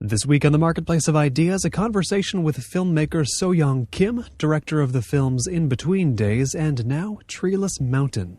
This week on the Marketplace of Ideas, a conversation with filmmaker So Yong Kim, director of the films In Between Days and now Treeless Mountain.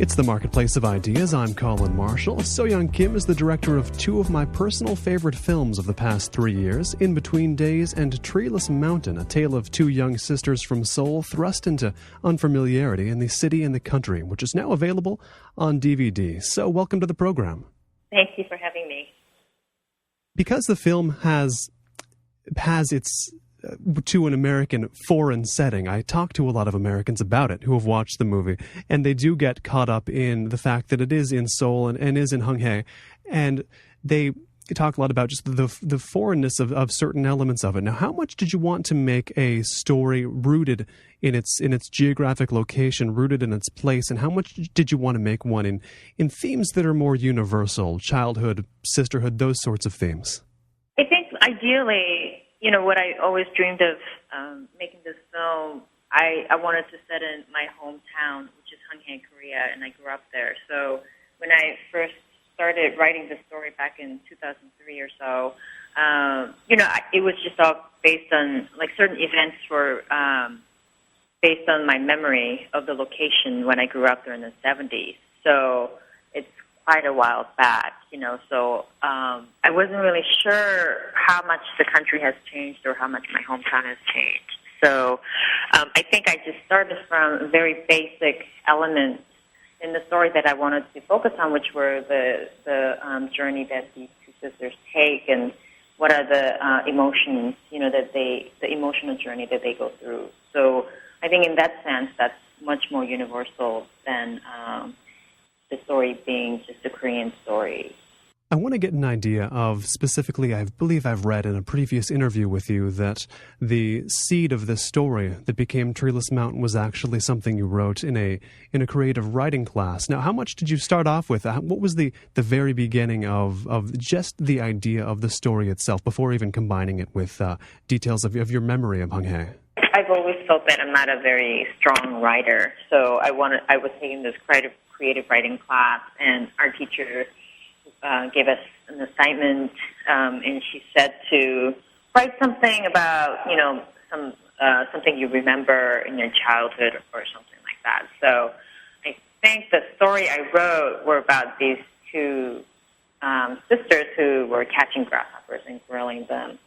It's the Marketplace of Ideas. I'm Colin Marshall. So Yong Kim is the director of two of my personal favorite films of the past 3 years, In Between Days and Treeless Mountain, a tale of two young sisters from Seoul thrust into unfamiliarity in the city and the country, which is now available on DVD. So welcome to the program. Thank you for having me. Because the film has its to an American foreign setting, I talk to a lot of Americans about it who have watched the movie, and they do get caught up in the fact that it is in Seoul and is in Honghae, and they talk a lot about just the foreignness of certain elements of it. Now, how much did you want to make a story rooted in its geographic location, rooted in its place, and how much did you want to make one in themes that are more universal, childhood, sisterhood, those sorts of themes? I think ideally, what I always dreamed of making this film, I wanted to set in my hometown, which is Honghae, Korea, and I grew up there. So when I first started writing the story back in 2003 or so, it was just all based on, certain events were based on my memory of the location when I grew up there in the 70s. So it's quite a while back, so I wasn't really sure how much the country has changed or how much my hometown has changed. So I think I just started from very basic elements in the story that I wanted to focus on, which were the journey that these two sisters take and what are the emotions, the emotional journey that they go through. So I think in that sense, that's much more universal than the story being just a Korean story. I want to get an idea of, specifically, I believe I've read in a previous interview with you that the seed of this story that became Treeless Mountain was actually something you wrote in a creative writing class. Now, how much did you start off with? What was the very beginning of just the idea of the story itself before even combining it with details of your memory of Honghae? I've always felt that I'm not a very strong writer, so I was taking this creative writing class, and our teacher gave us an assignment, and she said to write something about, something you remember in your childhood or something like that. So I think the story I wrote were about these two sisters who were catching grasshoppers and grilling them.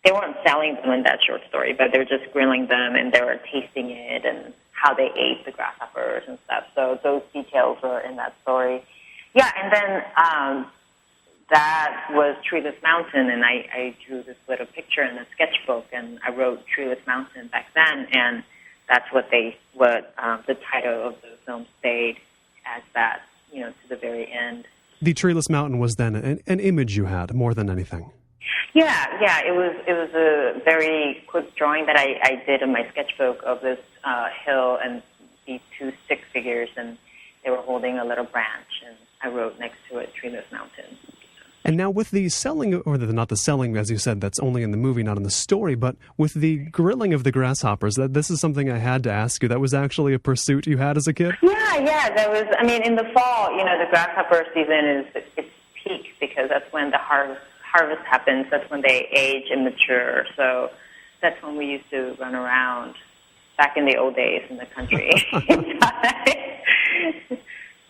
They weren't selling them in that short story, but they were just grilling them, and they were tasting it and how they ate the grasshoppers and stuff. So those details were in that story. Yeah, and then that was Treeless Mountain, and I drew this little picture in a sketchbook, and I wrote Treeless Mountain back then, and that's what the title of the film stayed as that, to the very end. The Treeless Mountain was then an image you had more than anything. Yeah, it was a very quick drawing that I did in my sketchbook of this hill and these two stick figures, and they were holding a little branch, and I wrote next to it, Treeless Mountain. And now with the selling, or not the selling, as you said, that's only in the movie, not in the story, but with the grilling of the grasshoppers, this is something I had to ask you. That was actually a pursuit you had as a kid? Yeah, that was, in the fall, the grasshopper season is its peak because that's when the harvest happens. That's when they age and mature. So that's when we used to run around back in the old days in the country.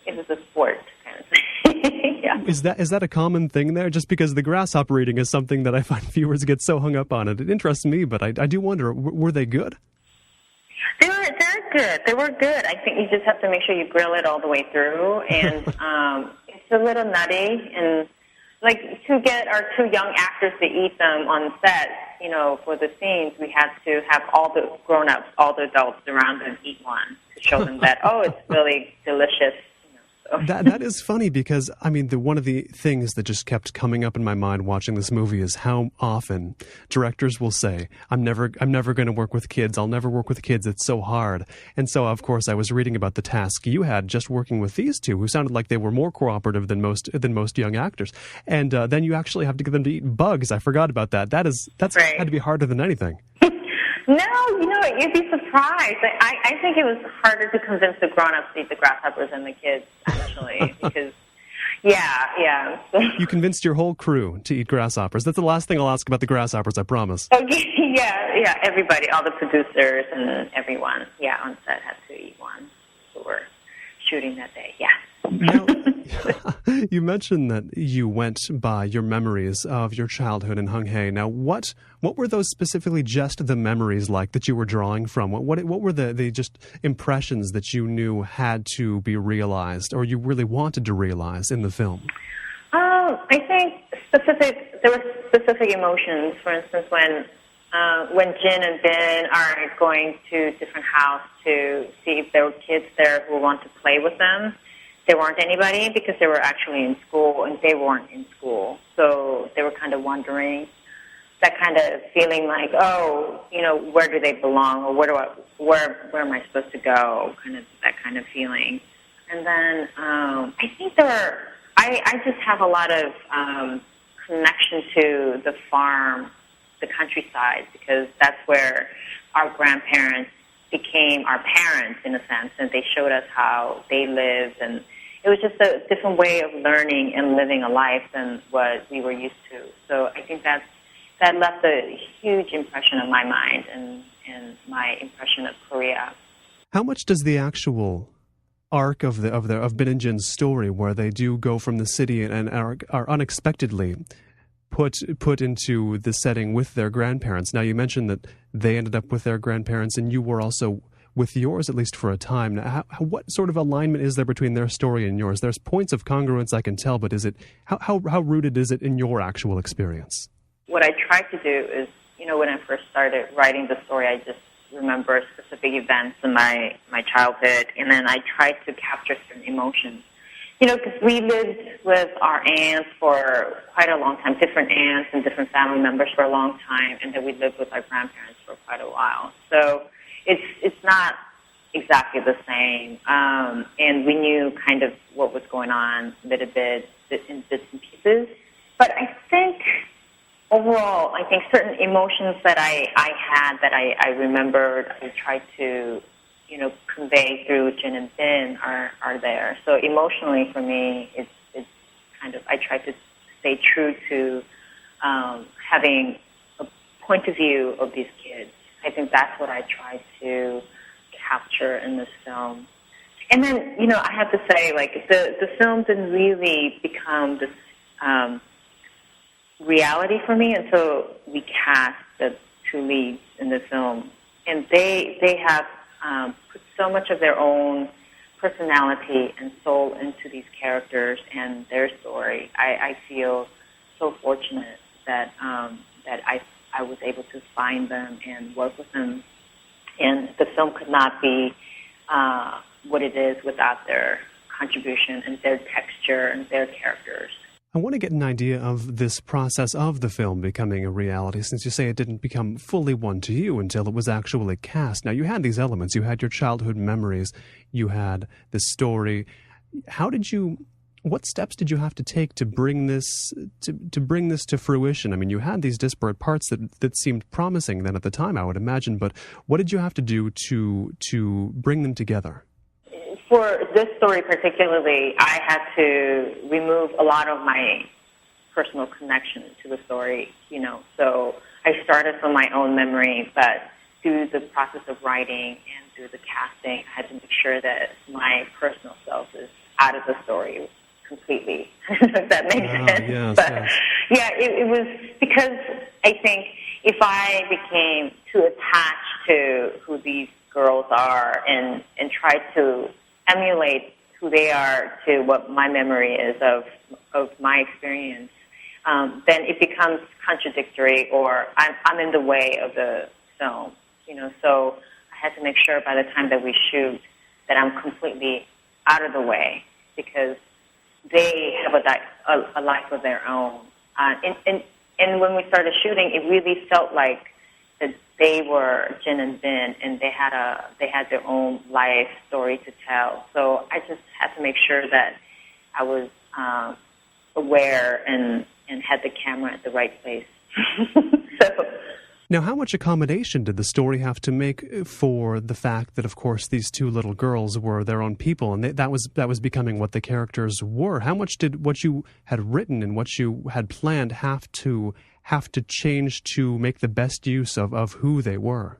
It was a sport kind of thing. Yeah. Is that a common thing there? Just because the grasshopper eating is something that I find viewers get so hung up on it. It interests me, but I do wonder, were they good? They're good. They were good. I think you just have to make sure you grill it all the way through, and it's a little nutty, and to get our two young actors to eat them on set, for the scenes, we had to have all the grown-ups, all the adults around them eat one to show them that, it's really delicious. So. That is funny because, I mean, one of the things that just kept coming up in my mind watching this movie is how often directors will say, I'm never going to work with kids. I'll never work with kids. It's so hard. And so, of course, I was reading about the task you had just working with these two who sounded like they were more cooperative than most young actors. And then you actually have to get them to eat bugs. I forgot about that. That's right. Had to be harder than anything. No, you'd be surprised. I think it was harder to convince the grown-ups to eat the grasshoppers than the kids, actually, because, yeah. You convinced your whole crew to eat grasshoppers. That's the last thing I'll ask about the grasshoppers, I promise. Okay, yeah, everybody, all the producers and everyone, on set had to eat one who were shooting that day, yeah. Now, you mentioned that you went by your memories of your childhood in Hung-hae. Now, what were those specifically just the memories like that you were drawing from? What were the just impressions that you knew had to be realized or you really wanted to realize in the film? I think there were specific emotions. For instance, when Jin and Bin are going to different houses to see if there were kids there who want to play with them, there weren't anybody because they were actually in school and they weren't in school. So they were kind of wondering, that kind of feeling like, where do they belong or where am I supposed to go? Kind of that kind of feeling. And then I think I just have a lot of connection to the farm, the countryside, because that's where our grandparents became our parents in a sense, and they showed us how they lived, and it was just a different way of learning and living a life than what we were used to. So I think that left a huge impression on my mind and my impression of Korea. How much does the actual arc of Bin and Jin's story, where they do go from the city and are unexpectedly put into the setting with their grandparents? Now, you mentioned that they ended up with their grandparents and you were also with yours, at least for a time. Now, what sort of alignment is there between their story and yours? There's points of congruence, I can tell, but is it how rooted is it in your actual experience? What I tried to do is, when I first started writing the story, I just remember specific events in my childhood, and then I tried to capture certain emotions. Because we lived with our aunts for quite a long time, different aunts and different family members for a long time, and then we lived with our grandparents for quite a while. So it's not exactly the same, and we knew kind of what was going on a little bit in bits and pieces. But I think overall, certain emotions that I had that I remembered, I tried to convey through Jin and Bin are there. So emotionally for me, it's kind of, I try to stay true to having a point of view of these kids. I think that's what I try to capture in this film. And then, I have to say, the film didn't really become this reality for me until we cast the two leads in the film. And they have put so much of their own personality and soul into these characters and their story. I feel so fortunate that I was able to find them and work with them. And the film could not be what it is without their contribution and their texture and their characters. I want to get an idea of this process of the film becoming a reality, since you say it didn't become fully one to you until it was actually cast. Now, you had these elements. You had your childhood memories. You had the story. What steps did you have to take to bring this to fruition? I mean, you had these disparate parts that seemed promising then at the time, I would imagine, but what did you have to do to bring them together? For this story particularly, I had to remove a lot of my personal connection to the story, So I started from my own memory, but through the process of writing and through the casting, I had to make sure that my personal self is out of the story completely, if that makes sense. Yes, but yes. yeah, it was because I think if I became too attached to who these girls are and tried to emulate who they are to what my memory is of my experience, then it becomes contradictory, or I'm in the way of the film, So I had to make sure by the time that we shoot that I'm completely out of the way because they have a life of their own. And when we started shooting, it really felt like that they were Jin and Bin, and they had their own life story to tell. So I just had to make sure that I was aware and had the camera at the right place. Now, how much accommodation did the story have to make for the fact that, of course, these two little girls were their own people, and that was becoming what the characters were? How much did what you had written and what you had planned have to change to make the best use of who they were?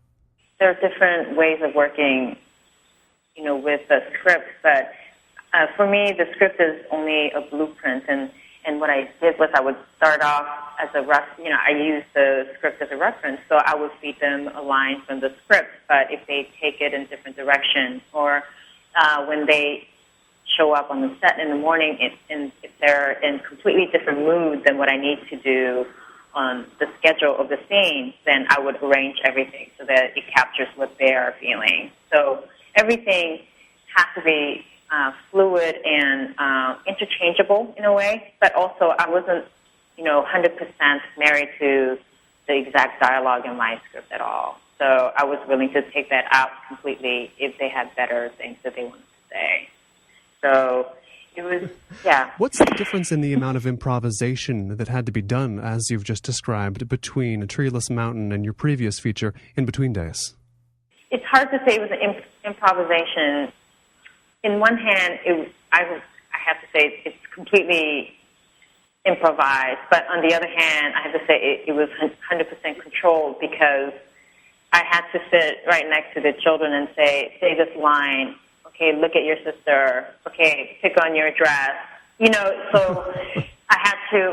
There are different ways of working, with the script, but for me, the script is only a blueprint, and what I did was I would start off as I used the script as a reference, so I would feed them a line from the script, but if they take it in different directions, or when they show up on the set in the morning, if they're in completely different mood than what I need to do on the schedule of the scene, then I would arrange everything so that it captures what they are feeling. So everything has to be fluid and interchangeable in a way, but also I wasn't, 100% married to the exact dialogue in my script at all. So I was willing to take that out completely if they had better things that they wanted to say. So it was, yeah. What's the difference in the amount of improvisation that had to be done, as you've just described, between Treeless Mountain and your previous feature, In Between Days? It's hard to say it was an improvisation. In one hand, I have to say it's completely improvised, but on the other hand, I have to say it was 100% controlled, because I had to sit right next to the children and say this line, okay, look at your sister, okay, pick on your dress, so I had to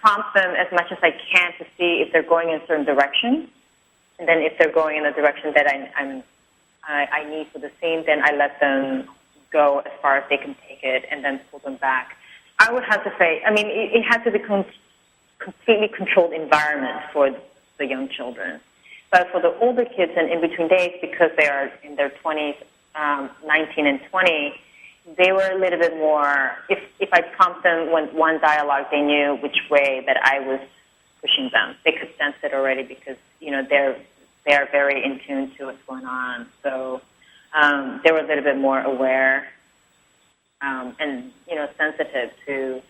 prompt them as much as I can to see if they're going in a certain direction, and then if they're going in a direction that I need for the scene, then I let them go as far as they can take it and then pull them back. I would have to say, it had to be completely controlled environment for the young children. But for the older kids and In Between Days, because they are in their 20s, 19 and 20, they were a little bit more, if I prompt them one dialogue, they knew which way that I was pushing them. They could sense it already because, they are very in tune to what's going on. So they were a little bit more aware and, sensitive to,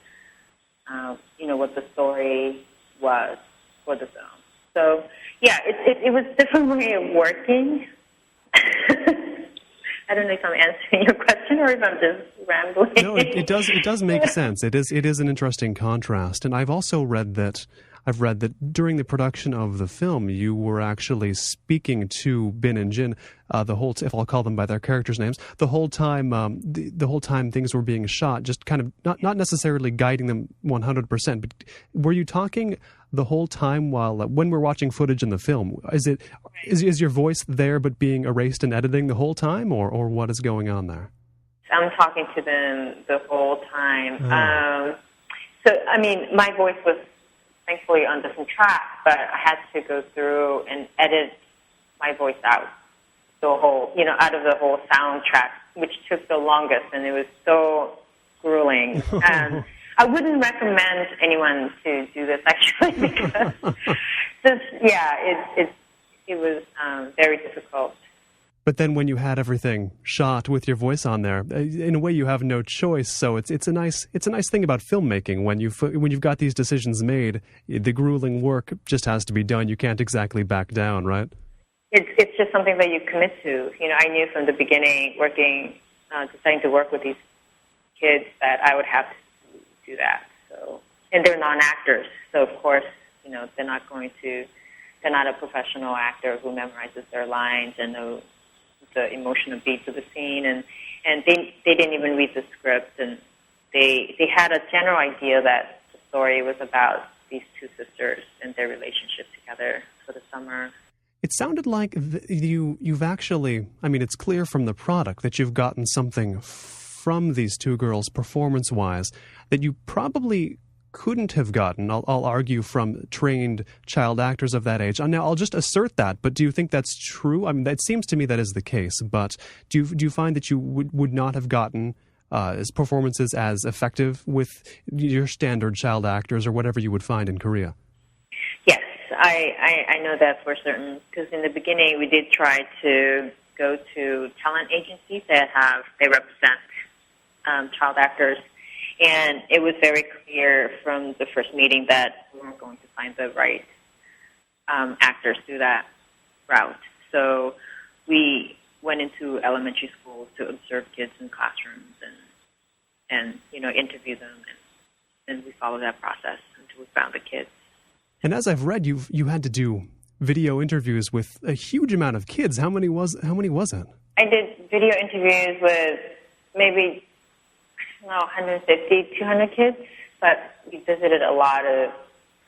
what the story was for the film. So, yeah, it was a different way of working. I don't know if I'm answering your question or if I'm just rambling. No, it does make sense. It is an interesting contrast. And I've also read that during the production of the film, you were actually speaking to Bin and Jin the whole if I'll call them by their characters' names, the whole time the whole time things were being shot, just kind of not necessarily guiding them 100%, but were you talking the whole time while when we're watching footage in the film? Is your voice there but being erased in editing the whole time, or what is going on there? I'm talking to them the whole time. So my voice was thankfully on different tracks, but I had to go through and edit my voice out out of the whole soundtrack, which took the longest, and it was so grueling. And I wouldn't recommend anyone to do this actually, because it was very difficult. But then when you had everything shot with your voice on there, in a way you have no choice. So it's a nice thing about filmmaking when you've got these decisions made. The grueling work just has to be done. You can't exactly back down, right? It's just something that you commit to. I knew from the beginning, deciding to work with these kids, that I would have to do that. So, and they're non-actors, so of course, they're not a professional actor who memorizes their lines and knows the emotional beats of the scene, and they didn't even read the script, and they had a general idea that the story was about these two sisters and their relationship together for the summer. It sounded like you've actually, it's clear from the product that you've gotten something from these two girls performance-wise that you probably couldn't have gotten, I'll argue, from trained child actors of that age. Now, I'll just assert that, but do you think that's true? It seems to me that is the case, but do you find that you would not have gotten performances as effective with your standard child actors or whatever you would find in Korea? Yes, I know that for certain, because in the beginning we did try to go to talent agencies that they represent child actors, and it was very clear from the first meeting that we weren't going to find the right actors through that route. So we went into elementary schools to observe kids in classrooms and interview them, and we followed that process until we found the kids. And as I've read, you had to do video interviews with a huge amount of kids. How many was it? I did video interviews with maybe 150, 200 kids, but we visited a lot of.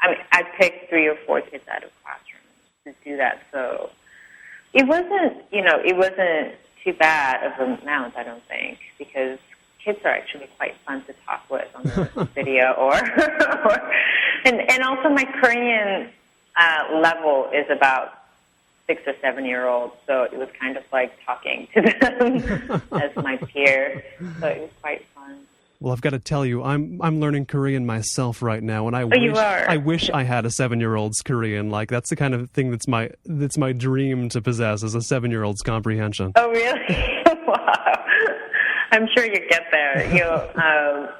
I picked 3 or 4 kids out of classrooms to do that. So it wasn't too bad of an amount, I don't think, because kids are actually quite fun to talk with on the video, and also my Korean level is about 6 or 7 year olds, so it was kind of like talking to them as my peers. So it was quite fun. Well, I've got to tell you, I'm learning Korean myself right now, and I wish I had a 7-year-old's Korean. Like, that's the kind of thing that's my dream to possess, is a 7-year-old's comprehension. Oh, really? Wow. I'm sure you get there.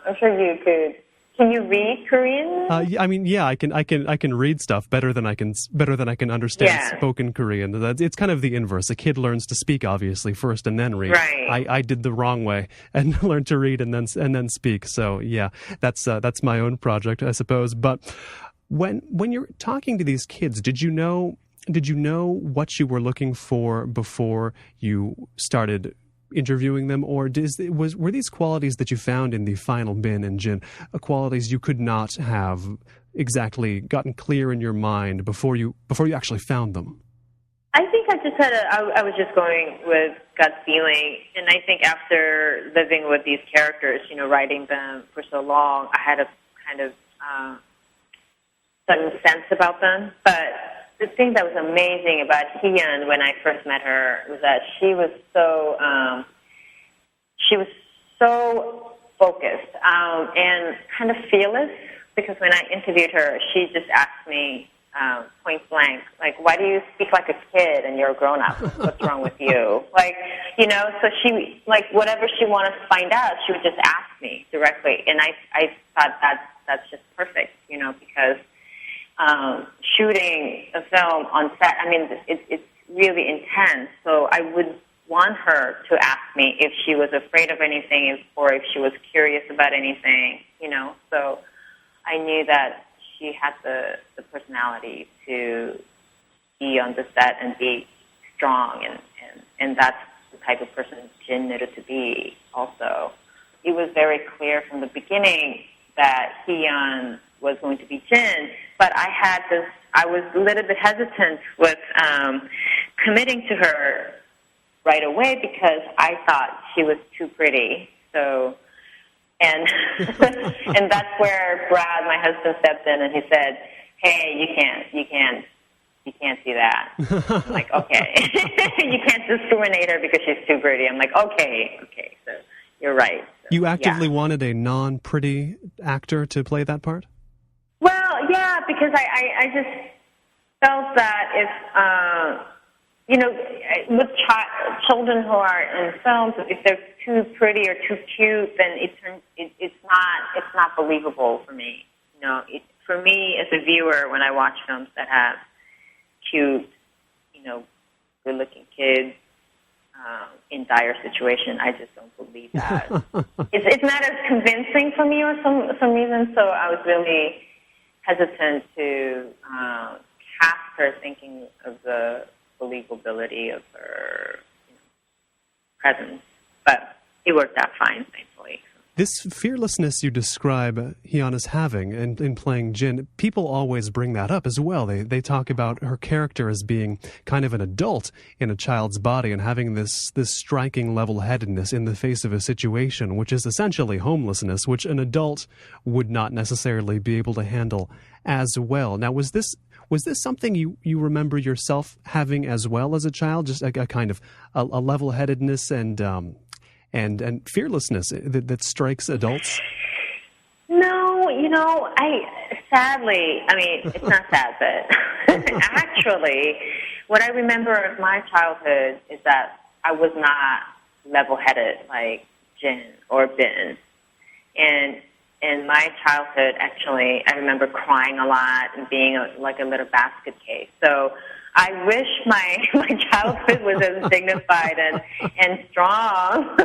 I'm sure you could. Can you read Korean? I can read stuff better than I can understand spoken Korean. It's kind of the inverse. A kid learns to speak, obviously, first and then read. Right. I did the wrong way and learned to read and then speak. So yeah, that's my own project, I suppose. But when you're talking to these kids, did you know what you were looking for before you started interviewing them, or were these qualities that you found in the final Bin and Jin qualities you could not have exactly gotten clear in your mind before you actually found them? I think I just I was just going with gut feeling, and I think after living with these characters, writing them for so long, I had a kind of sudden sense about them. But the thing that was amazing about Hee-yeon when I first met her was that she was so focused and kind of fearless, because when I interviewed her, she just asked me point blank, like, why do you speak like a kid and you're a grown-up? What's wrong with you? So she, whatever she wanted to find out, she would just ask me directly. And I thought that's just perfect, because shooting a film on set, it's really intense. So I would want her to ask me if she was afraid of anything or if she was curious about anything, So I knew that she had the personality to be on the set and be strong, and that's the type of person Jin needed to be also. It was very clear from the beginning that Hee-yeon was going to be Jin, but I was a little bit hesitant with committing to her right away because I thought she was too pretty. So, and and that's where Brad, my husband, stepped in and he said, "Hey, you can't do that." I'm like, okay, you can't discriminate her because she's too pretty. I'm like, okay, so you're right. So, you actively wanted a non-pretty actor to play that part? Well, yeah, because I just felt that if, with children who are in films, if they're too pretty or too cute, then it's not believable for me. For me as a viewer, when I watch films that have cute, good-looking kids in dire situation, I just don't believe that. It's not as convincing for me or some reason, so I was really hesitant to cast her thinking of the believability of her presence. But it worked out fine, thankfully. This fearlessness you describe Hee-yeon as having in playing Jin, people always bring that up as well. They talk about her character as being kind of an adult in a child's body and having this striking level-headedness in the face of a situation, which is essentially homelessness, which an adult would not necessarily be able to handle as well. Now, was this something you remember yourself having as well as a child, just a kind of a level-headedness and fearlessness that strikes adults? No, sadly, I mean, it's not sad, but actually, what I remember of my childhood is that I was not level-headed like Jin or Bin. And in my childhood, actually, I remember crying a lot and being like a little basket case. So I wish my childhood was as dignified and strong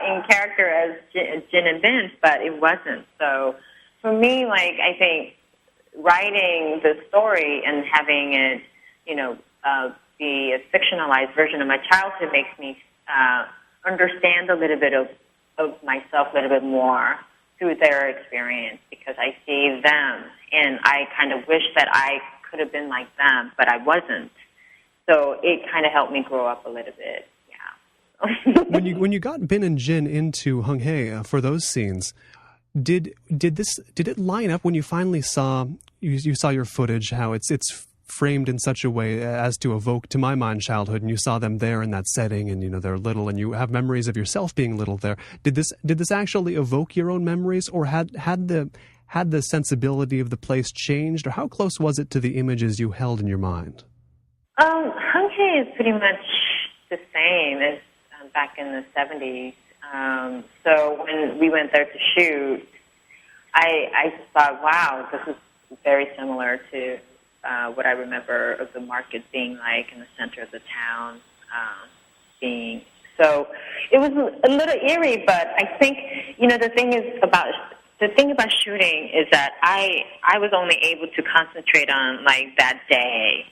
in character as Jin and Bin, but it wasn't. So for me, like, I think writing the story and having it, be a fictionalized version of my childhood makes me understand a little bit of myself a little bit more through their experience, because I see them and I kind of wish that I could have been like them, but I wasn't. So it kind of helped me grow up a little bit. Yeah. when you got Bin and Jin into Hung Hae for those scenes, did it line up when you finally saw your footage, how it's framed in such a way as to evoke, to my mind, childhood, and you saw them there in that setting, and they're little, and you have memories of yourself being little there. Did this actually evoke your own memories, or had the sensibility of the place changed, or how close was it to the images you held in your mind? Hung Hae is pretty much the same as back in the 70s. So when we went there to shoot, I just thought, wow, this is very similar to what I remember of the market being like in the center of the town being. So it was a little eerie, but I think, the thing about shooting is that I was only able to concentrate on like that day,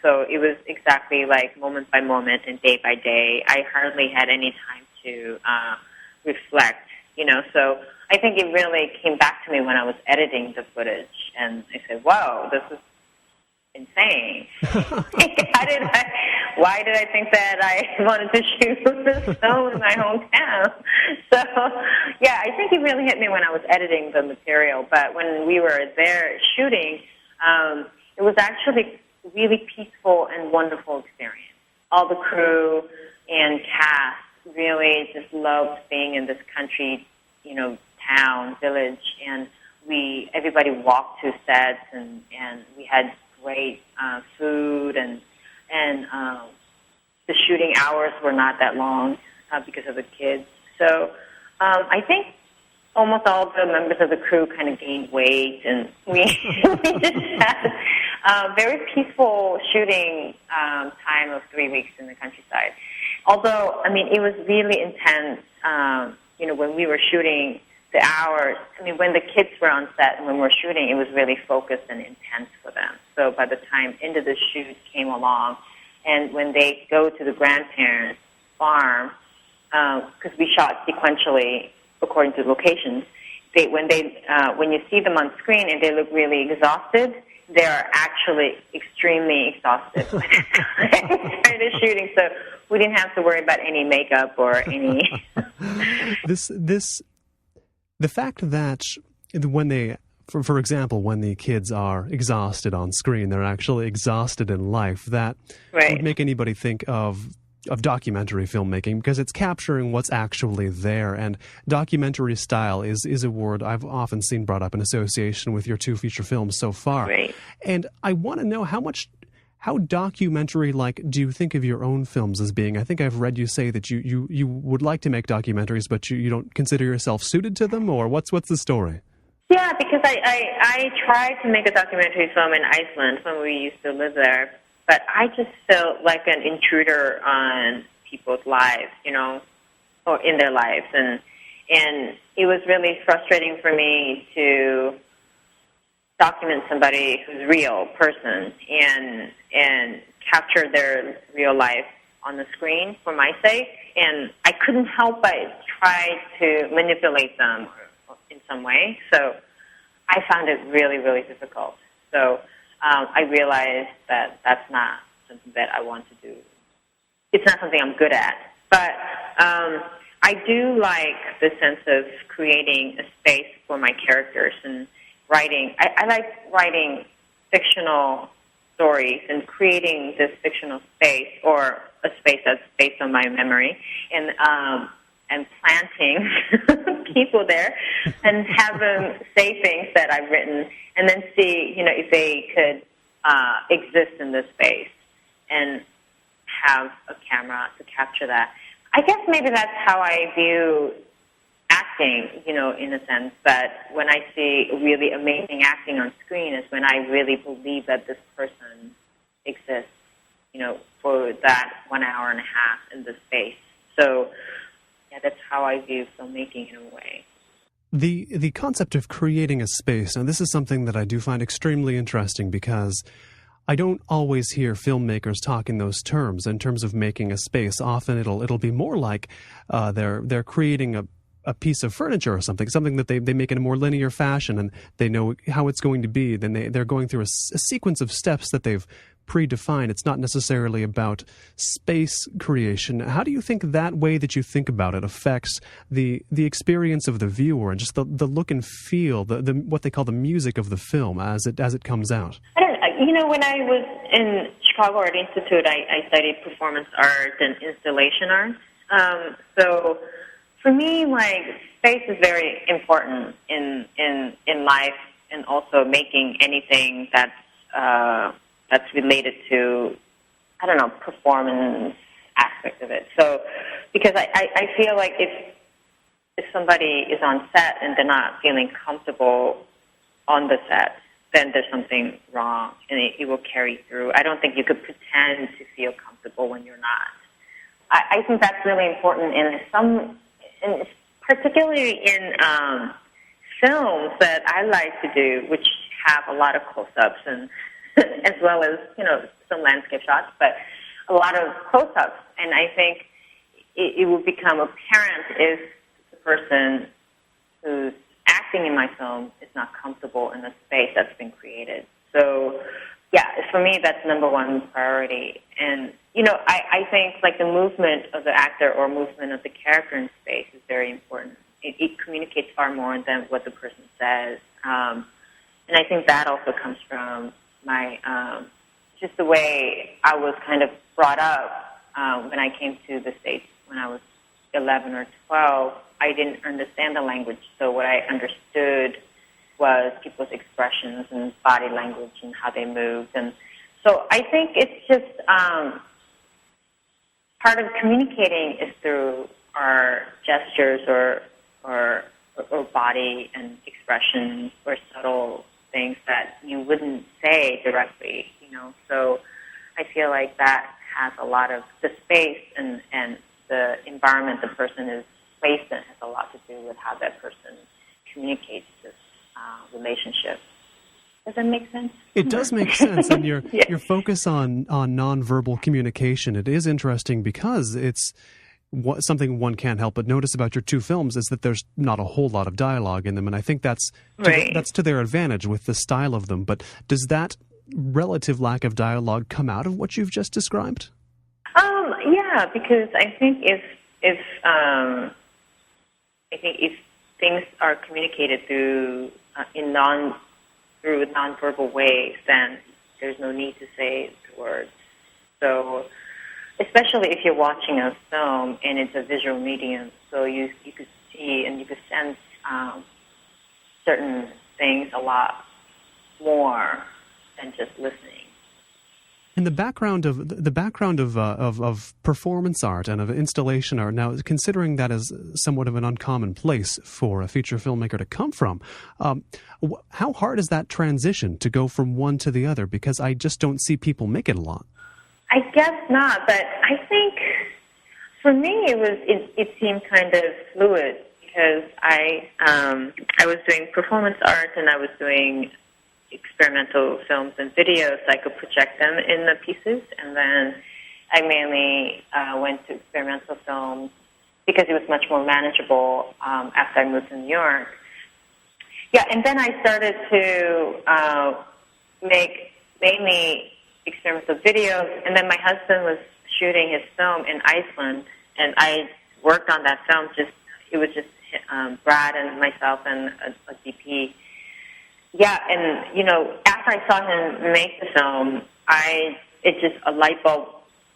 so it was exactly like moment by moment and day by day. I hardly had any time to reflect, so I think it really came back to me when I was editing the footage, and I said, whoa, this is insane. Why did I think that I wanted to shoot the snow in my hometown? So, yeah, I think it really hit me when I was editing the material. But when we were there shooting, it was actually a really peaceful and wonderful experience. All the crew and cast really just loved being in this country, town, village, and everybody walked to sets, and we had great food, and the shooting hours were not that long because of the kids. So I think almost all the members of the crew kind of gained weight, and we just had a very peaceful shooting time of 3 weeks in the countryside. Although, I mean, it was really intense, when we were shooting the hours. I mean, when the kids were on set and when we were shooting, it was really focused and intense for them. So by the time end of the shoot came along, and when they go to the grandparents' farm, because we shot sequentially according to locations, when you see them on screen and they look really exhausted, they are actually extremely exhausted by the time they're shooting. So we didn't have to worry about any makeup or any. The fact that when they, for example, when the kids are exhausted on screen, they're actually exhausted in life, that would make anybody think of documentary filmmaking, because it's capturing what's actually there. And documentary style is a word I've often seen brought up in association with your two feature films so far. Right. And I want to know how documentary-like do you think of your own films as being? I think I've read you say that you would like to make documentaries, but you don't consider yourself suited to them, or what's the story? Yeah, because I tried to make a documentary film in Iceland when we used to live there, but I just felt like an intruder on people's lives, or in their lives, and it was really frustrating for me to document somebody who's a real person and capture their real life on the screen for my sake, and I couldn't help but try to manipulate them in some way. So I found it really, really difficult. So I realized that that's not something that I want to do. It's not something I'm good at. But I do like the sense of creating a space for my characters and writing. I like writing fictional stories and creating this fictional space, or a space that's based on my memory, and and planting people there and have them say things that I've written and then see, if they could exist in this space and have a camera to capture that. I guess maybe that's how I view acting, in a sense, that when I see really amazing acting on screen is when I really believe that this person exists, for that 1 hour and a half in this space. So, yeah, that's how I view filmmaking in a way. The concept of creating a space, and this is something that I do find extremely interesting because I don't always hear filmmakers talk in those terms, in terms of making a space. Often it'll be more like they're creating a piece of furniture or something that they make in a more linear fashion, and they know how it's going to be. Then they're going through a sequence of steps that they've predefined. It's not necessarily about space creation. How do you think that way that you think about it affects the experience of the viewer and just the look and feel, the what they call the music of the film as it comes out? I don't know. When I was in Chicago Art Institute, I studied performance art and installation art. So for me, space is very important in life, and also making anything that's related to, performance aspect of it. So, because I feel like if somebody is on set and they're not feeling comfortable on the set, then there's something wrong, and it will carry through. I don't think you could pretend to feel comfortable when you're not. I think that's really important particularly in films that I like to do, which have a lot of close-ups and as well as, some landscape shots, but a lot of close-ups. And I think it will become apparent if the person who's acting in my film is not comfortable in the space that's been created. So, yeah, for me, that's number one priority. And, I think, the movement of the actor or movement of the character in space is very important. It communicates far more than what the person says. And I think that also comes from my just the way I was kind of brought up when I came to the States when I was 11 or 12. I didn't understand the language, so what I understood was people's expressions and body language and how they moved. And so I think it's just part of communicating is through our gestures or body and expressions or subtle things that you wouldn't say directly, So I feel like that has a lot of the space and the environment the person is placed in has a lot to do with how that person communicates this relationship. Does that make sense? It does make sense, and your focus on nonverbal communication, it is interesting because it's something one can't help but notice about your two films is that there's not a whole lot of dialogue in them, and I think that's to their advantage with the style of them. But does that relative lack of dialogue come out of what you've just described? Yeah, because I think if things are communicated through nonverbal ways, then there's no need to say the words. So, especially if you're watching a film and it's a visual medium, so you could see and you could sense certain things a lot more than just listening. And the background of performance art and of installation art, now considering that as somewhat of an uncommon place for a feature filmmaker to come from, how hard is that transition to go from one to the other? Because I just don't see people make it a lot. I guess not, but I think for me it seemed kind of fluid because I was doing performance art and I was doing experimental films and videos. So I could project them in the pieces, and then I mainly went to experimental films because it was much more manageable after I moved to New York. Yeah, and then I started to make mainly experimental videos, and then my husband was shooting his film in Iceland, and I worked on that film. It was just Brad and myself and a DP. Yeah, and after I saw him make the film, a light bulb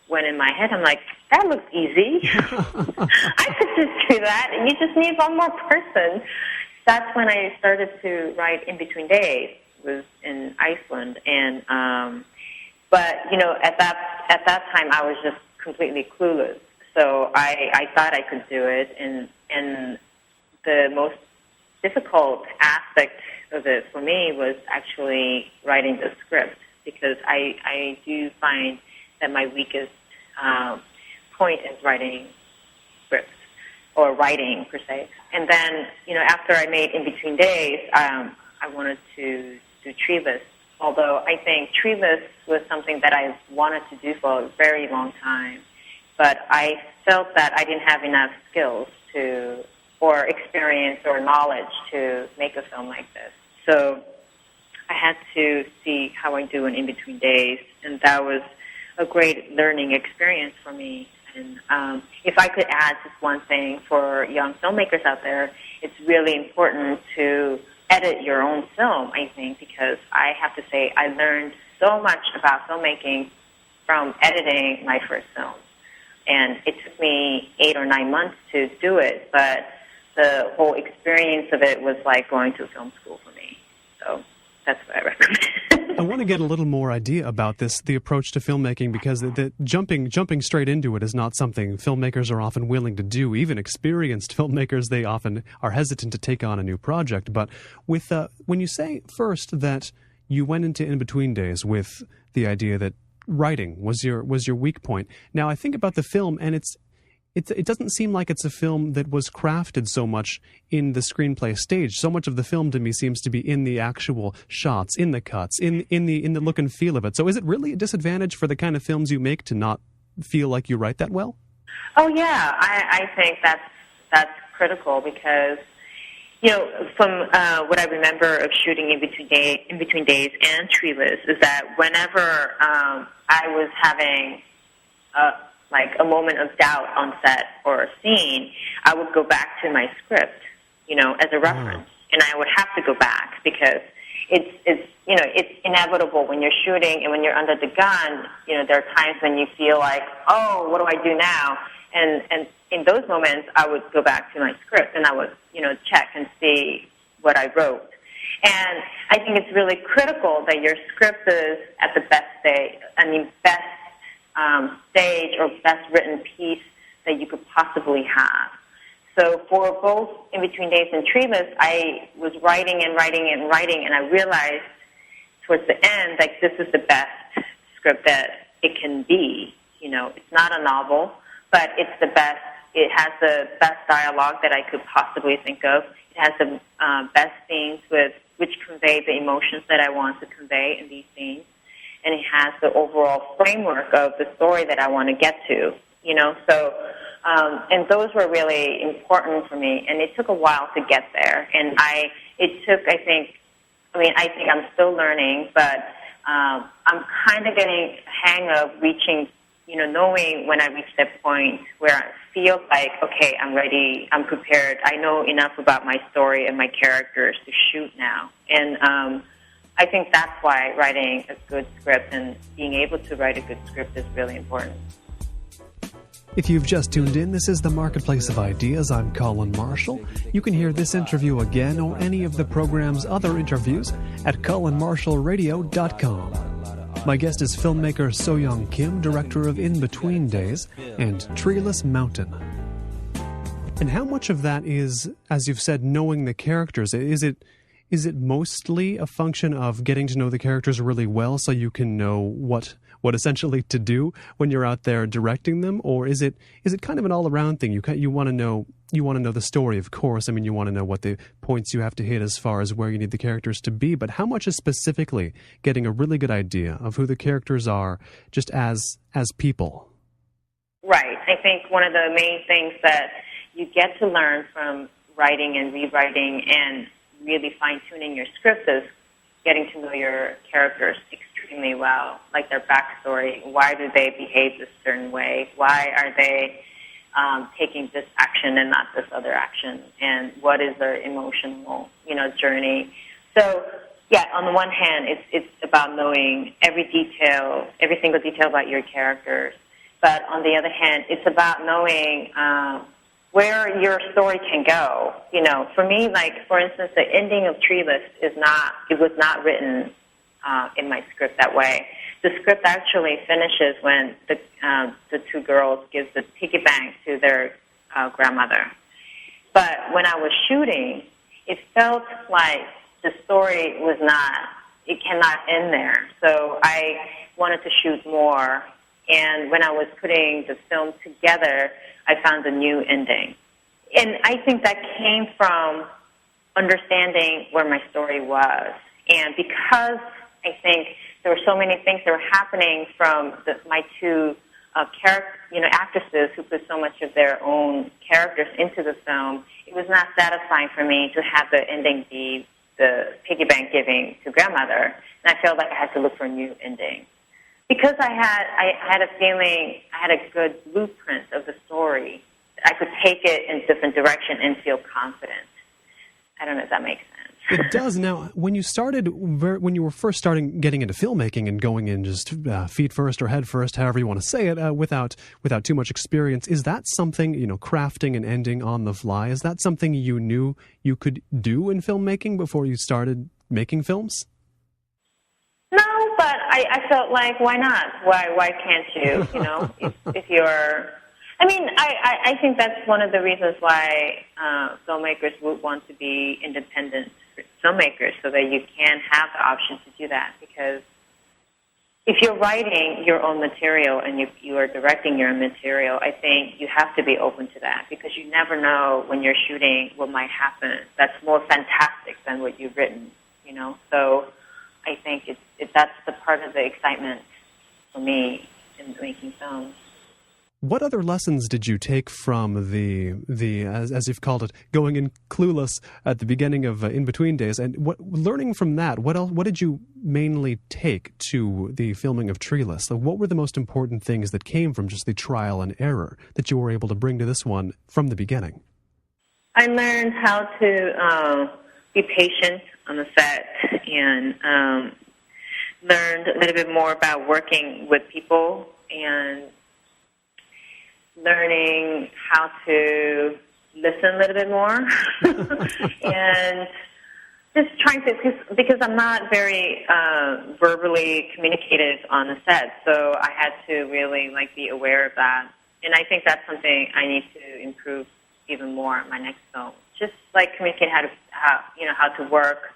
went in my head. I'm like, that looks easy. I could just do that, and you just need one more person. That's when I started to write In Between Days. It was in Iceland, and but at that time I was just completely clueless. So I thought I could do it, and the most difficult aspect of it for me was actually writing the script, because I do find that my weakest point is writing scripts, or writing per se. And then, after I made In Between Days, I wanted to do Treeless, although I think Treeless was something that I wanted to do for a very long time. But I felt that I didn't have enough skills or experience or knowledge to make a film like this. So I had to see how I do In Between Days, and that was a great learning experience for me. And if I could add just one thing for young filmmakers out there, it's really important to edit your own film, I think, because I have to say I learned so much about filmmaking from editing my first film. And it took me 8 or 9 months to do it, but the whole experience of it was like going to film school for me. So that's what I recommend. I want to get a little more idea about the approach to filmmaking, because the jumping straight into it is not something filmmakers are often willing to do. Even experienced filmmakers, they often are hesitant to take on a new project. But with when you say first that you went into In Between Days with the idea that writing was your weak point. Now I think about the film, and it doesn't seem like it's a film that was crafted so much in the screenplay stage. So much of the film to me seems to be in the actual shots, in the cuts, in the look and feel of it. So is it really a disadvantage for the kind of films you make to not feel like you write that well? Oh yeah, I think that's critical, because from what I remember of shooting In Between Days and Treeless is that whenever I was having a moment of doubt on set or a scene, I would go back to my script, as a reference, and I would have to go back, because it's inevitable when you're shooting and when you're under the gun. There are times when you feel like, oh, what do I do now? And in those moments, I would go back to my script and I would, check and see what I wrote. And I think it's really critical that your script is at the best stage or best written piece that you could possibly have. So for both In Between Days and Treeless, I was writing and writing and writing, and I realized towards the end, this is the best script that it can be. It's not a novel, but it's the best. It has the best dialogue that I could possibly think of. It has the best scenes which convey the emotions that I want to convey in these scenes. And it has the overall framework of the story that I want to get to, So, and those were really important for me, and it took a while to get there. And I think I'm still learning, but I'm kind of getting a hang of reaching, knowing when I reach that point where I feel like, okay, I'm ready, I'm prepared, I know enough about my story and my characters to shoot now. And I think that's why writing a good script and being able to write a good script is really important. If you've just tuned in, this is the Marketplace of Ideas. I'm Colin Marshall. You can hear this interview again or any of the program's other interviews at colinmarshallradio.com. My guest is filmmaker So Yong Kim, director of In Between Days and Treeless Mountain. And how much of that is, as you've said, knowing the characters? Is it mostly a function of getting to know the characters really well so you can know what essentially to do when you're out there directing them, or is it kind of an all-around thing? You want to know the story, of course. I mean, you want to know what the points you have to hit as far as where you need the characters to be, but how much is specifically getting a really good idea of who the characters are just as people? Right. I think one of the main things that you get to learn from writing and rewriting and really fine-tuning your script is getting to know your characters extremely well, like their backstory. Why do they behave this certain way? Why are they taking this action and not this other action? And what is their emotional, journey? So, yeah, on the one hand, it's about knowing every single detail about your characters. But on the other hand, it's about knowing where your story can go. You know, for me, like, for instance, the ending of Treeless was not written in my script that way. The script actually finishes when the two girls give the piggy bank to their grandmother. But when I was shooting, it felt like the story it cannot end there. So I wanted to shoot more. And when I was putting the film together, I found a new ending. And I think that came from understanding where my story was. And because I think there were so many things that were happening from my two actresses who put so much of their own characters into the film, it was not satisfying for me to have the ending be the piggy bank giving to grandmother. And I felt like I had to look for a new ending. Because I had a feeling, I had a good blueprint of the story, I could take it in a different direction and feel confident. I don't know if that makes sense. It does. Now, when you were first starting getting into filmmaking and going in just feet first or head first, however you want to say it, without too much experience, is that something, crafting and ending on the fly, is that something you knew you could do in filmmaking before you started making films? No, but I felt like, why not? Why can't you? If you're... I think that's one of the reasons why filmmakers would want to be independent filmmakers, so that you can have the option to do that. Because if you're writing your own material and you are directing your own material, I think you have to be open to that, because you never know when you're shooting what might happen. That's more fantastic than what you've written, So I think that's the part of the excitement for me in making films. What other lessons did you take from the as you've called it, going in clueless at the beginning of In Between Days, and learning from that? What did you mainly take to the filming of Treeless? So what were the most important things that came from just the trial and error that you were able to bring to this one from the beginning? I learned how to be patient on the set, and learned a little bit more about working with people, and learning how to listen a little bit more, and just trying to, because I'm not very verbally communicative on the set, so I had to really be aware of that. And I think that's something I need to improve even more in my next film. Just communicate how to work,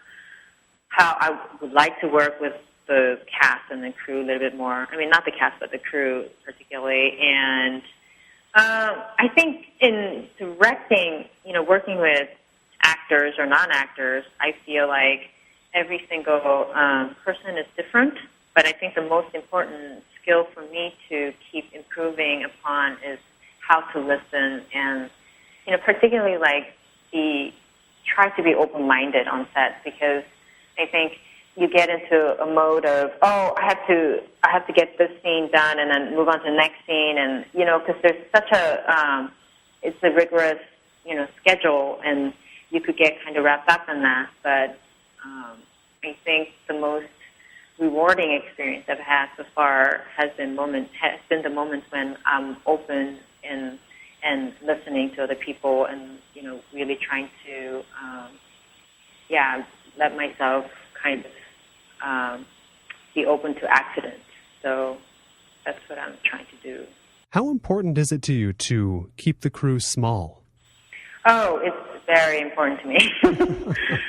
how I would like to work with the cast and the crew a little bit more. Not the cast, but the crew particularly. And I think in directing, working with actors or non-actors, I feel like every single person is different. But I think the most important skill for me to keep improving upon is how to listen, and particularly try to be open-minded on set, because I think you get into a mode of, I have to get this scene done and then move on to the next scene, and because there's such it's a rigorous schedule, and you could get kind of wrapped up in that. But I think the most rewarding experience I've had so far has been the moments when I'm open and listening to other people, and really trying to let myself kind of be open to accidents. So that's what I'm trying to do. How important is it to you to keep the crew small? Oh, it's very important to me.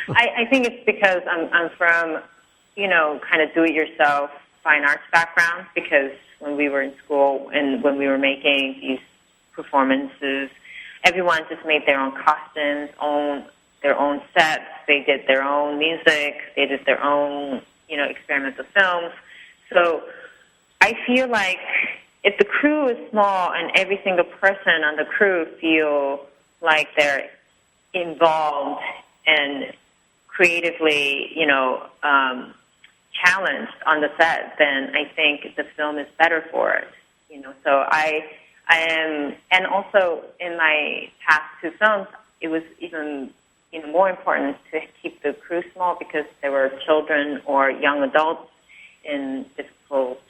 I think it's because I'm from, kind of do-it-yourself fine arts background, because when we were in school and when we were making these performances, everyone just made their own costumes, their own sets. They did their own music. They did their own, experimental films. So I feel like if the crew is small and every single person on the crew feel like they're involved and creatively, challenged on the set, then I think the film is better for it. So I am, and also in my past two films, it was even more important to keep the crew small, because there were children or young adults in difficult,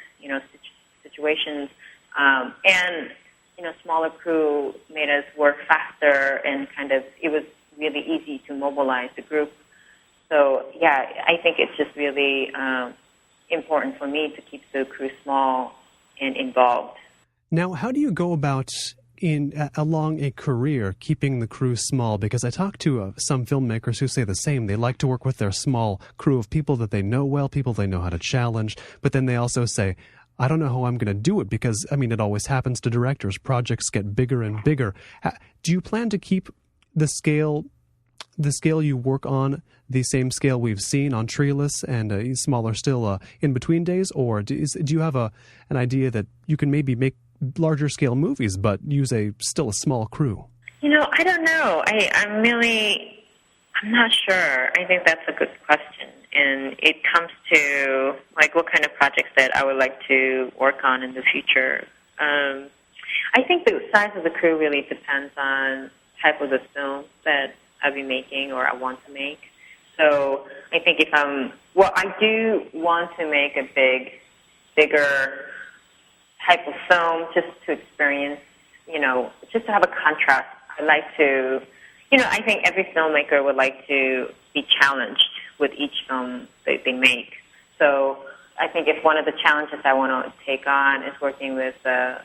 situations. And, smaller crew made us work faster and it was really easy to mobilize the group. So, yeah, I think it's just really important for me to keep the crew small and involved. Now, how do you go about along a career keeping the crew small? Because I talk to some filmmakers who say the same. They like to work with their small crew of people that they know well, people they know how to challenge, but then they also say, I don't know how I'm going to do it because, it always happens to directors. Projects get bigger and bigger. Do you plan to keep the scale you work on the same scale we've seen on Treeless and smaller still in between days? Or do you have an idea that you can maybe make larger scale movies but use still a small crew? I don't know. I'm not sure. I think that's a good question. And it comes to, what kind of projects that I would like to work on in the future. I think the size of the crew really depends on type of the film that I'll be making or I want to make. So I think I do want to make a bigger type of film just to experience, just to have a contrast. I like to, I think every filmmaker would like to be challenged with each film that they make. So I think if one of the challenges I want to take on is working with, a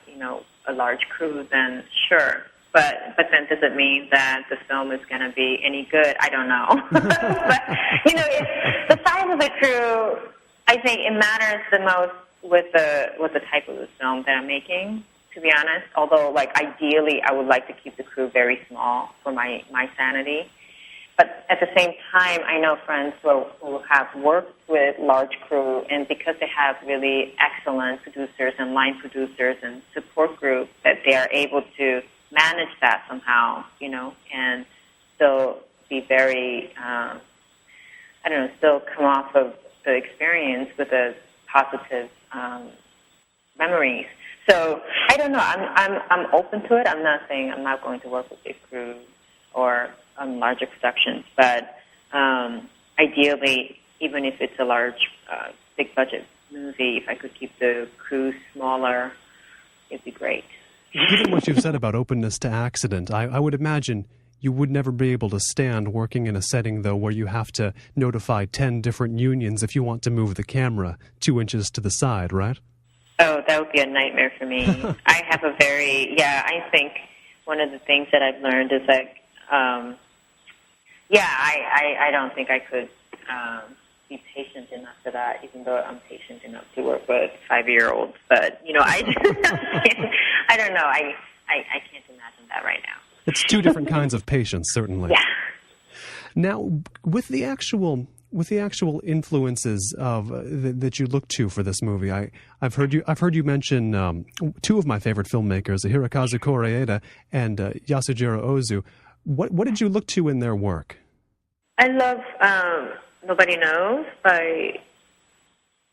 large crew, then sure. But then does it mean that the film is going to be any good? I don't know. But, it's the size of the crew, I think it matters the most with the type of the film that I'm making, to be honest. Although, ideally, I would like to keep the crew very small for my sanity. But at the same time, I know friends who have worked with large crew, and because they have really excellent producers and line producers and support group, that they are able to manage that somehow, and still be very, still come off of the experience with a positive memories. So I don't know. I'm open to it. I'm not saying I'm not going to work with big crews or on larger productions, but ideally, even if it's a large, big budget movie, if I could keep the crew smaller, it'd be great. Given what you've said about openness to accident, I would imagine you would never be able to stand working in a setting, though, where you have to notify 10 different unions if you want to move the camera 2 inches to the side, right? Oh, that would be a nightmare for me. I think one of the things that I've learned is I don't think I could be patient enough for that, even though I'm patient enough to work with 5-year-olds. But, I don't know. I can't imagine that right now. It's two different kinds of patience, certainly. Yeah. Now, with the actual influences that you look to for this movie, I've heard you mention two of my favorite filmmakers, Hirokazu Koreeda and Yasujiro Ozu. What did you look to in their work? I love Nobody Knows by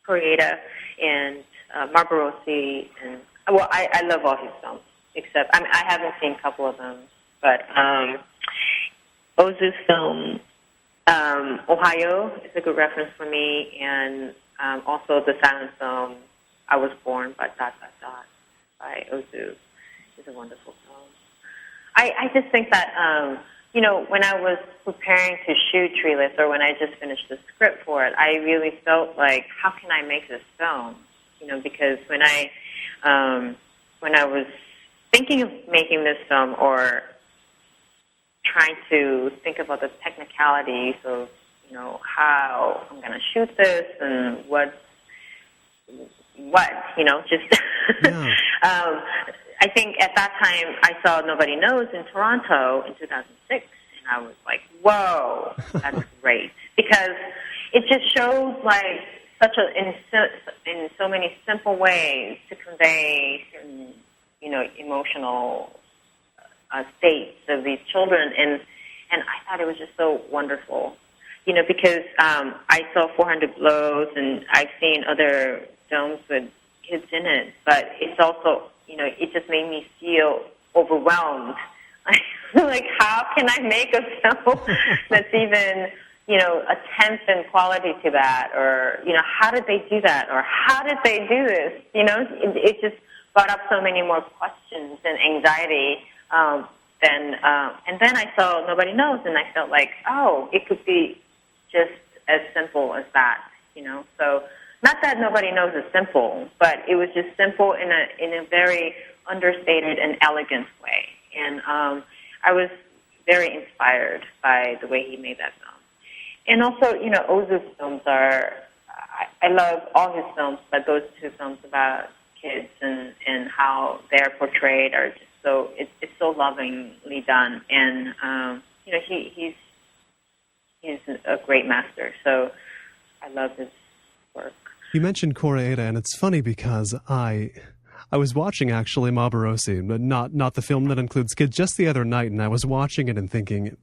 Koreeda and Barbarossa, and I love all his films except I haven't seen a couple of them, but Ozu's film Ohio is a good reference for me, and also the silent film I Was Born by ... by Ozu is a wonderful film. I just think that when I was preparing to shoot Treeless, or when I just finished the script for it, I really felt like, how can I make this film? Because when I was thinking of making this film, or trying to think about the technicalities of, how I'm going to shoot this and what, just, yeah. I think at that time I saw Nobody Knows in Toronto in 2006, and I was like, whoa, that's great. Because it just shows in so many simple ways to convey certain, emotional states of these children, and I thought it was just so wonderful, because I saw 400 Blows, and I've seen other films with kids in it, but it's also, it just made me feel overwhelmed. Like, how can I make a film that's even, a tenth in quality to that, or, how did they do that, or how did they do this? It just brought up so many more questions and anxiety and then I saw Nobody Knows, and I felt like, oh, it could be just as simple as that, So not that Nobody Knows is simple, but it was just simple in a very understated and elegant way. And I was very inspired by the way he made that film. And also, Ozu's films I love all his films, but those two films about kids and how they're portrayed are just it's so lovingly done. And, he's a great master, so I love his work. You mentioned Koreeda, and it's funny because I was watching, actually, Mabarosi, but not the film that includes kids, just the other night, and I was watching it and thinking,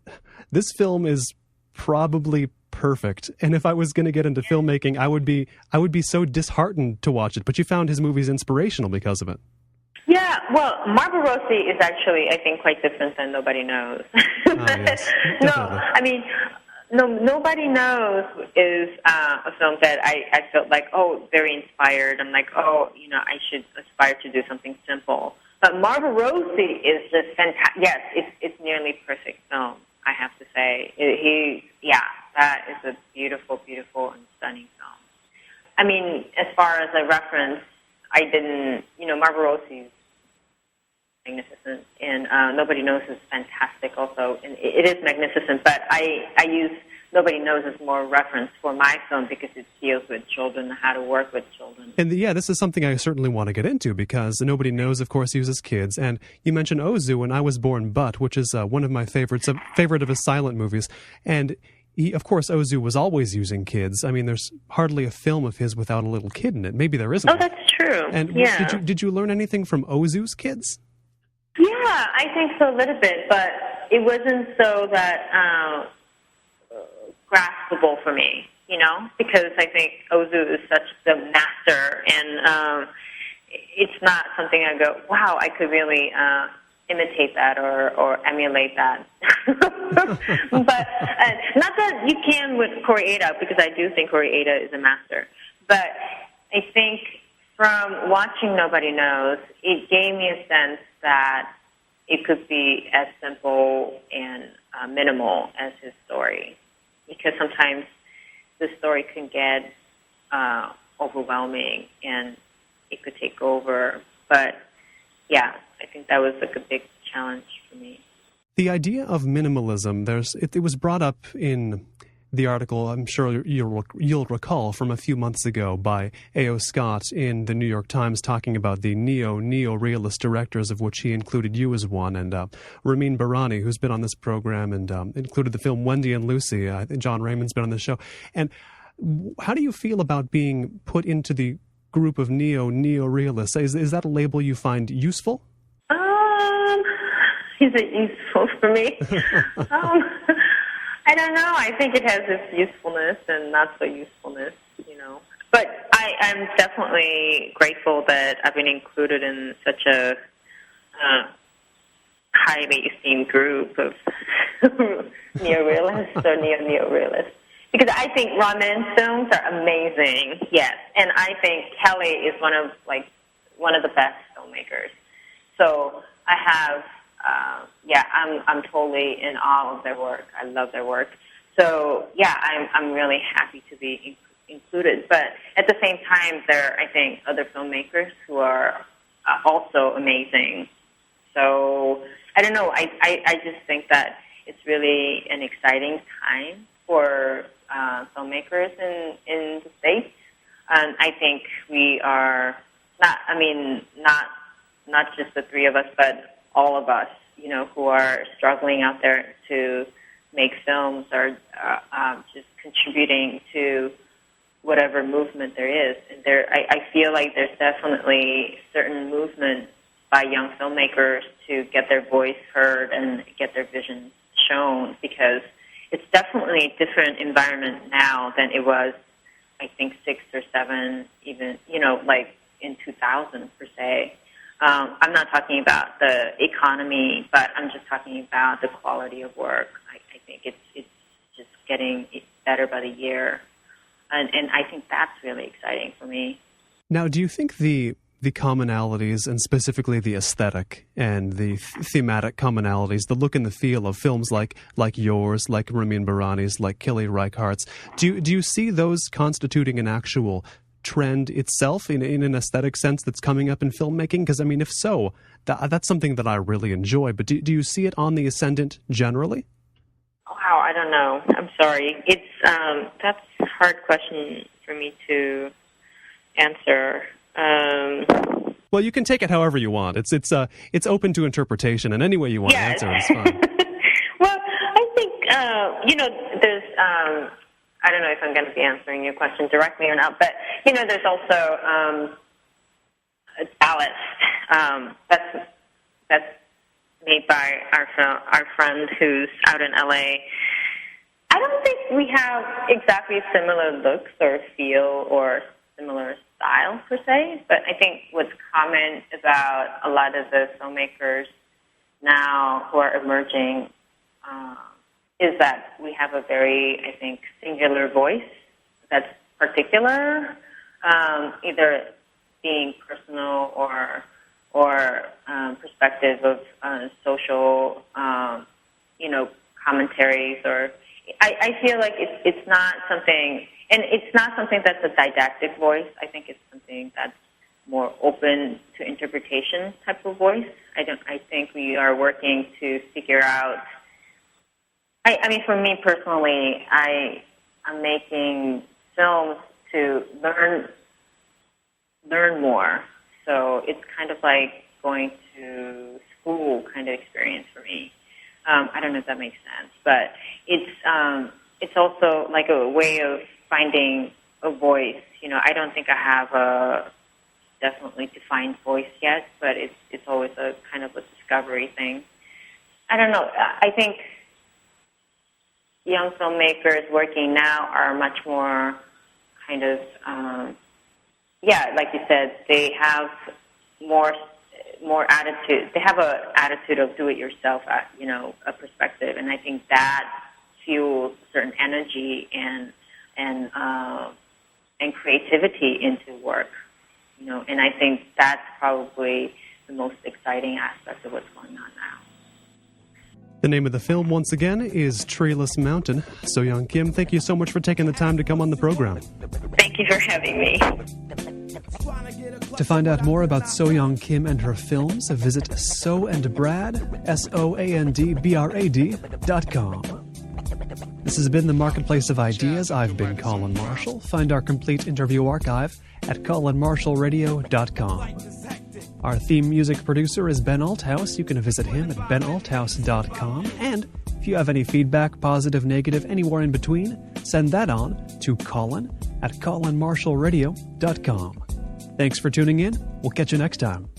this film is probably perfect, and if I was going to get into filmmaking, I would be so disheartened to watch it, but you found his movies inspirational because of it. Yeah, well, Marbarosi is actually, I think, quite different than Nobody Knows. Yes, Nobody Knows is a film that I felt like, very inspired. I'm like, I should aspire to do something simple. But Marbarosi is just fantastic. Yes, it's nearly perfect film, I have to say. That is a beautiful, beautiful and stunning film. I mean, as far as a reference, I didn't, Marbarosi is magnificent, and Nobody Knows is fantastic also, and it is magnificent, but I use Nobody Knows as more reference for my film because it deals with children, how to work with children. And this is something I certainly want to get into because Nobody Knows, of course, uses kids, and you mentioned Ozu and I Was Born But, which is one of my favorites, a favorite of his silent movies, and of course, Ozu was always using kids. I mean, there's hardly a film of his without a little kid in it. Maybe there isn't. Oh, that's true. And yeah. did you learn anything from Ozu's kids? Yeah, I think so a little bit, but it wasn't so that graspable for me, because I think Ozu is such the master, and it's not something I go, wow, I could really imitate that or emulate that. But not that you can with Koreeda, because I do think Koreeda is a master. But I think from watching Nobody Knows, it gave me a sense that it could be as simple and minimal as his story. Because sometimes the story can get overwhelming and it could take over. But yeah, I think that was like a big challenge for me. The idea of minimalism, it was brought up in the article, I'm sure you'll recall, from a few months ago by A.O. Scott in the New York Times, talking about the neo-neorealist directors, of which he included you as one, and Ramin Barani, who's been on this program and included the film Wendy and Lucy. I think John Raymond's been on this show. And how do you feel about being put into the group of neo-neorealists? Is that a label you find useful? Is it useful for me? I don't know. I think it has its usefulness and not so usefulness, But I'm definitely grateful that I've been included in such a highly esteemed group of neorealists or neo-neorealists. Because I think Ramin's films are amazing, yes. And I think Kelly is one of the best filmmakers. So I have... I'm totally in awe of their work. I love their work. So, I'm really happy to be included. But at the same time, there are, I think, other filmmakers who are also amazing. So, I don't know. I just think that it's really an exciting time for filmmakers in the States. And I think we are not just the three of us, but all of us, who are struggling out there to make films are just contributing to whatever movement there is. And I feel like there's definitely certain movement by young filmmakers to get their voice heard and get their vision shown, because it's definitely a different environment now than it was, I think, 6 or 7, even, in 2000 per se. I'm not talking about the economy, but I'm just talking about the quality of work. I think it's just getting better by the year, and I think that's really exciting for me. Now, do you think the the commonalities, and specifically the aesthetic and the thematic commonalities, the look and the feel of films like yours, like Ramin Bahrani's, like Kelly Reichardt's. Do you see those constituting an actual trend itself in an aesthetic sense that's coming up in filmmaking? Because, I mean, if so, that's something that I really enjoy. But do you see it on the ascendant generally? Wow, I don't know. I'm sorry. It's that's a hard question for me to answer. Well, you can take it however you want. It's open to interpretation, and any way you want to answer it is fine. Well, I think there's. I don't know if I'm going to be answering your question directly or not, but there's also Ballast. That's made by our friend who's out in LA. I don't think we have exactly similar looks or feel or similar style per se, but I think what's common about a lot of the filmmakers now who are emerging is that we have a very, I think, singular voice that's particular, either being personal or perspective of social, commentaries. Or I feel like it's not something, and it's not something that's a didactic voice. I think it's something that's more open to interpretation type of voice. I think we are working to figure out. I mean, for me personally, I'm making films to learn more. So it's kind of like going to school kind of experience for me. I don't know if that makes sense, but it's also like a way of finding a voice. I don't think I have a definitely defined voice yet, but it's always a kind of a discovery thing. I don't know. I think young filmmakers working now are much more kind of, like you said, they have more attitude. They have an attitude of do-it-yourself, a perspective, and I think that fuels a certain energy and creativity into work, and I think that's probably the most exciting aspect of what's going on now. The name of the film, once again, is Treeless Mountain. So Yong Kim, thank you so much for taking the time to come on the program. Thank you for having me. To find out more about So Yong Kim and her films, visit soandbrad, soandbrad.com. This has been the Marketplace of Ideas. I've been Colin Marshall. Find our complete interview archive at colinmarshallradio.com. Our theme music producer is Ben Althouse. You can visit him at benalthouse.com. And if you have any feedback, positive, negative, anywhere in between, send that on to Colin at colinmarshallradio.com. Thanks for tuning in. We'll catch you next time.